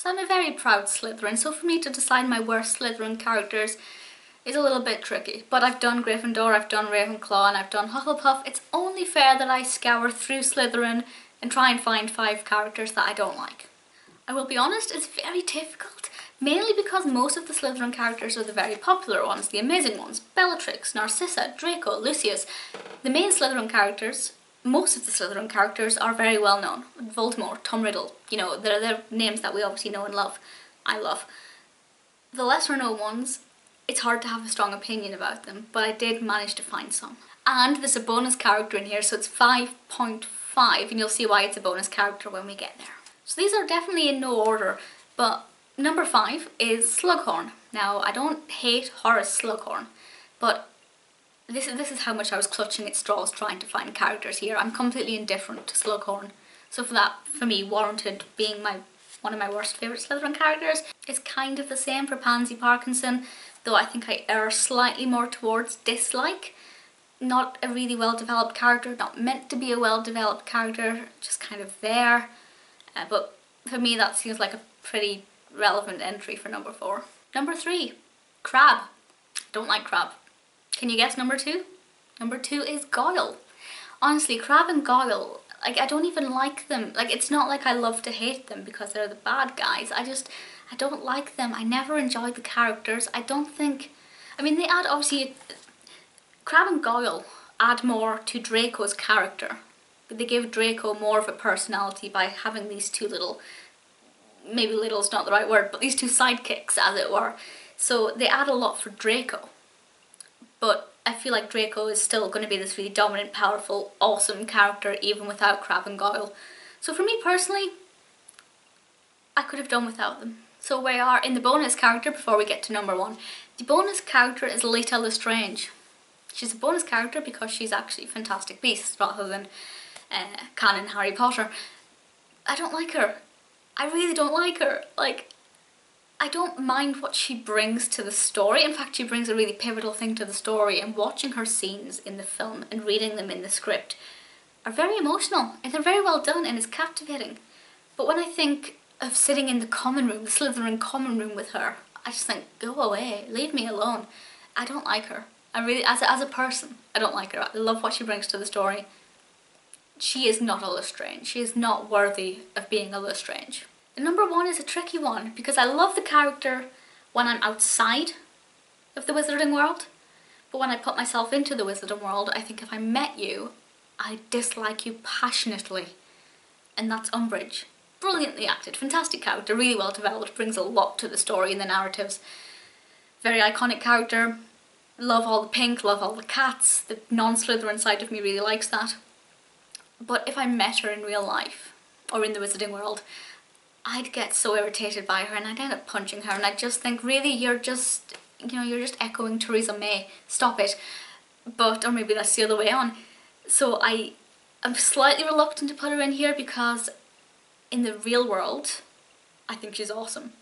So I'm a very proud Slytherin, so for me to decide my worst Slytherin characters is a little bit tricky. But I've done Gryffindor, I've done Ravenclaw, and I've done Hufflepuff. It's only fair that I scour through Slytherin and try and find 5 characters that I don't like. I will be honest, it's very difficult, mainly because most of the Slytherin characters are the very popular ones, the amazing ones. Bellatrix, Narcissa, Draco, Lucius. The main Slytherin characters, most of the Slytherin characters are very well known. Voldemort, Tom Riddle, you know, they're names that we obviously know and love. I love. The lesser known ones, it's hard to have a strong opinion about them, but I did manage to find some. And there's a bonus character in here, so it's 5.5, and you'll see why it's a bonus character when we get there. So these are definitely in no order, but number 5 is Slughorn. Now, I don't hate Horace Slughorn, but this is how much I was clutching at straws trying to find characters here. I'm completely indifferent to Slughorn, so for that, for me, warranted being one of my worst favourite Slytherin characters. It's kind of the same for Pansy Parkinson, though I think I err slightly more towards dislike. Not a really well-developed character, not meant to be a well-developed character, just kind of there. But for me that seems like a pretty relevant entry for number 4. Number 3, Crabbe. Don't like Crabbe. Can you guess number 2? Number 2 is Goyle. Honestly, Crabbe and Goyle, like, I don't even like them. Like, it's not like I love to hate them because they're the bad guys. I don't like them. I never enjoyed the characters. I don't think... I mean, they add, obviously... Crabbe and Goyle add more to Draco's character. They give Draco more of a personality by having these two little... Maybe little's not the right word, but these two sidekicks, as it were. So they add a lot for Draco. But I feel like Draco is still going to be this really dominant, powerful, awesome character even without Crabbe and Goyle. So for me personally, I could have done without them. So we are in the bonus character before we get to number 1. The bonus character is Leta Lestrange. She's a bonus character because she's actually Fantastic Beasts rather than canon Harry Potter. I don't like her. I really don't like her. Like, I don't mind what she brings to the story. In fact, she brings a really pivotal thing to the story, and watching her scenes in the film and reading them in the script are very emotional and they're very well done and it's captivating. But when I think of sitting in the common room, the Slytherin common room with her, I just think, go away, leave me alone. I don't like her. I really, as a person, I don't like her. I love what she brings to the story. She is not a Lestrange. She is not worthy of being a Lestrange. The number 1 is a tricky one because I love the character when I'm outside of the wizarding world, but when I put myself into the wizarding world, I think if I met you, I dislike you passionately, and that's Umbridge. Brilliantly acted, fantastic character, really well developed, brings a lot to the story and the narratives. Very iconic character, love all the pink, love all the cats, the non-Slytherin side of me really likes that. But if I met her in real life, or in the wizarding world, I'd get so irritated by her and I'd end up punching her and I'd just think, really, you're just, you know, you're just echoing Theresa May, stop it. But, or maybe that's the other way on. So I'm slightly reluctant to put her in here because in the real world, I think she's awesome.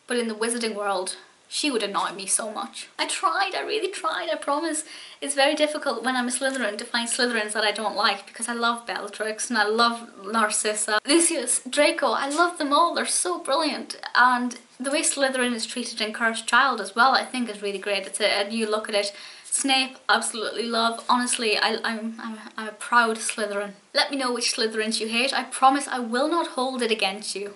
But in the wizarding world, she would annoy me so much. I really tried, I promise. It's very difficult when I'm a Slytherin to find Slytherins that I don't like because I love Bellatrix and I love Narcissa, Lucius, Draco, I love them all, they're so brilliant. And the way Slytherin is treated in Cursed Child as well, I think is really great. It's a new look at it. Snape, absolutely love. Honestly, I'm a proud Slytherin. Let me know which Slytherins you hate. I promise I will not hold it against you.